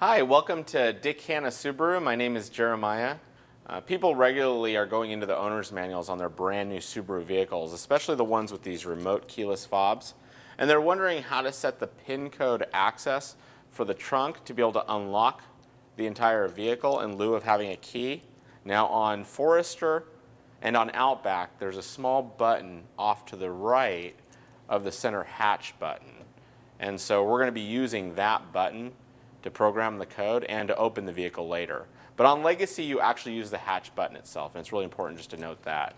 Hi, welcome to Hannah Subaru. My name is Jeremiah. People regularly are going into the owner's manuals on their brand new Subaru vehicles, especially the ones with these remote keyless fobs. And they're wondering how to set the PIN code access for the trunk to be able to unlock the entire vehicle in lieu of having a key. Now on Forester and on Outback, there's a small button off to the right of the center hatch button. And so we're going to be using that button to program the code and to open the vehicle later. But on Legacy, you actually use the hatch button itself, and it's really important just to note that.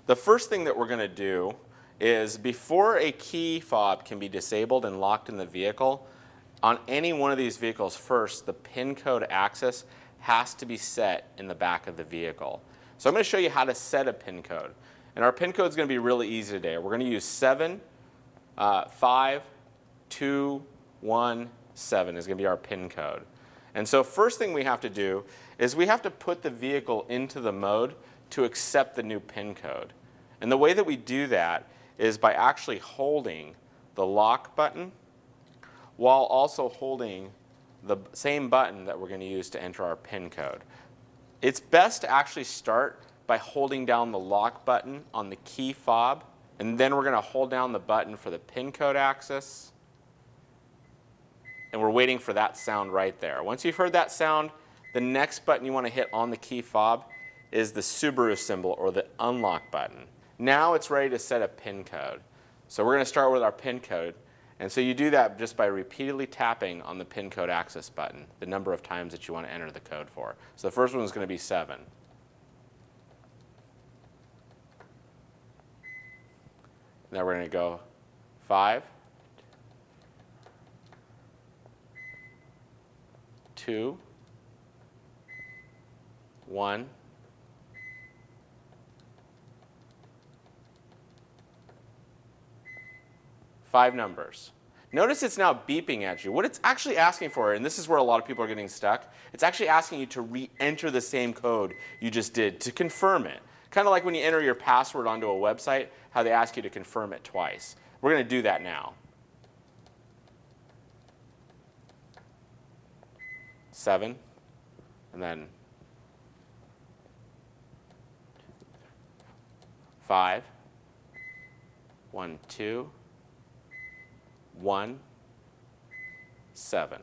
The first thing that we're going to do is before a key fob can be disabled and locked in the vehicle, on any one of these vehicles first, the PIN code access has to be set in the back of the vehicle. So I'm going to show you how to set a PIN code. And our PIN code is going to be really easy today. We're going to use 7, 5, 2, 1, 7 is going to be our PIN code. And so first thing we have to do is we have to put the vehicle into the mode to accept the new PIN code. And the way that we do that is by actually holding the lock button while also holding the same button that we're going to use to enter our PIN code. It's best to actually start by holding down the lock button on the key fob, and then we're going to hold down the button for the PIN code access. And we're waiting for that sound right there. Once you've heard that sound, the next button you want to hit on the key fob is the Subaru symbol or the unlock button. Now it's ready to set a PIN code. So we're going to start with our PIN code. And so you do that just by repeatedly tapping on the PIN code access button, the number of times that you want to enter the code for. So the first one is going to be 7. Now we're going to go 5, 2, 1, 5 numbers. Notice it's now beeping at you. What it's actually asking for, and this is where a lot of people are getting stuck, it's actually asking you to re-enter the same code you just did to confirm it. Kind of like when you enter your password onto a website, how they ask you to confirm it twice. We're going to do that now. 7, and then 5, 1, 2, 1, 7.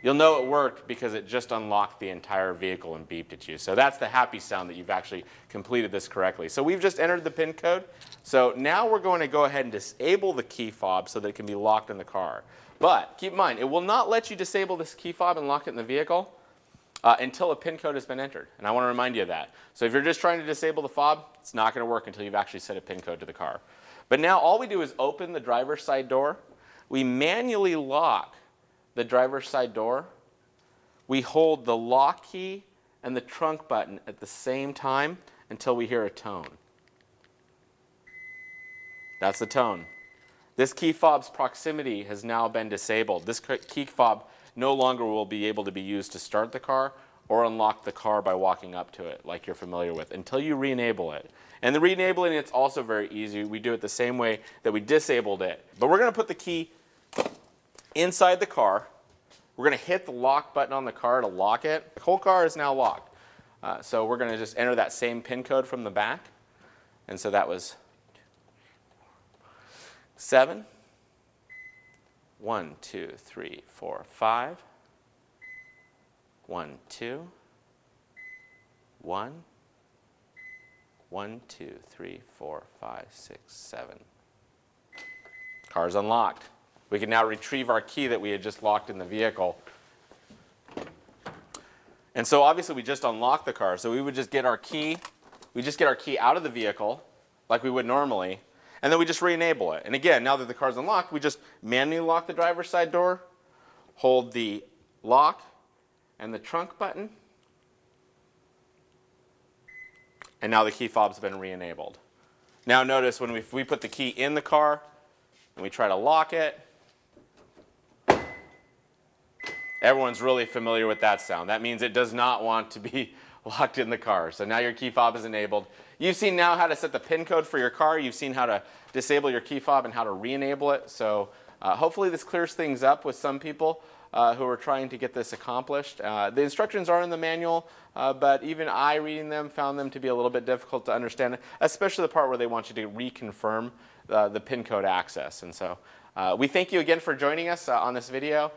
You'll know it worked because it just unlocked the entire vehicle and beeped at you. So that's the happy sound that you've actually completed this correctly. So we've just entered the PIN code. So now we're going to go ahead and disable the key fob so that it can be locked in the car. But keep in mind, it will not let you disable this key fob and lock it in the vehicle until a PIN code has been entered. And I want to remind you of that. So if you're just trying to disable the fob, it's not going to work until you've actually set a PIN code to the car. But now all we do is open the driver's side door. We manually lock the driver's side door. We hold the lock key and the trunk button at the same time until we hear a tone. That's the tone. This key fob's proximity has now been disabled. This key fob no longer will be able to be used to start the car or unlock the car by walking up to it like you're familiar with until you re-enable it. And the re-enabling, it's also very easy. We do it the same way that we disabled it. But we're going to put the key inside the car. We're going to hit the lock button on the car to lock it. The whole car is now locked. So we're going to just enter that same PIN code from the back. And so that was 7, 1, 2, 3, 4, 5, 1, 2, 1, 1, 2, 3, 4, 5, 6, 7. Car's unlocked. We can now retrieve our key that we had just locked in the vehicle. And so obviously we just unlocked the car. So we would just get our key. We just get our key out of the vehicle like we would normally. And then we just re-enable it. And again, now that the car's unlocked, we just manually lock the driver's side door, hold the lock and the trunk button, and now the key fob's been re-enabled. Now notice when we put the key in the car and we try to lock it, everyone's really familiar with that sound. That means it does not want to be locked in the car. So now your key fob is enabled. You've seen now how to set the PIN code for your car. You've seen how to disable your key fob and how to re-enable it. So hopefully this clears things up with some people who are trying to get this accomplished. The instructions are in the manual, but even I, reading them, found them to be a little bit difficult to understand, especially the part where they want you to reconfirm the PIN code access. And so we thank you again for joining us on this video.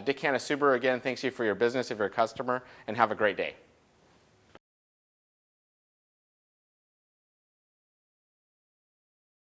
Dick Hannah Subaru, again, thanks you for your business if you're a customer, and have a great day.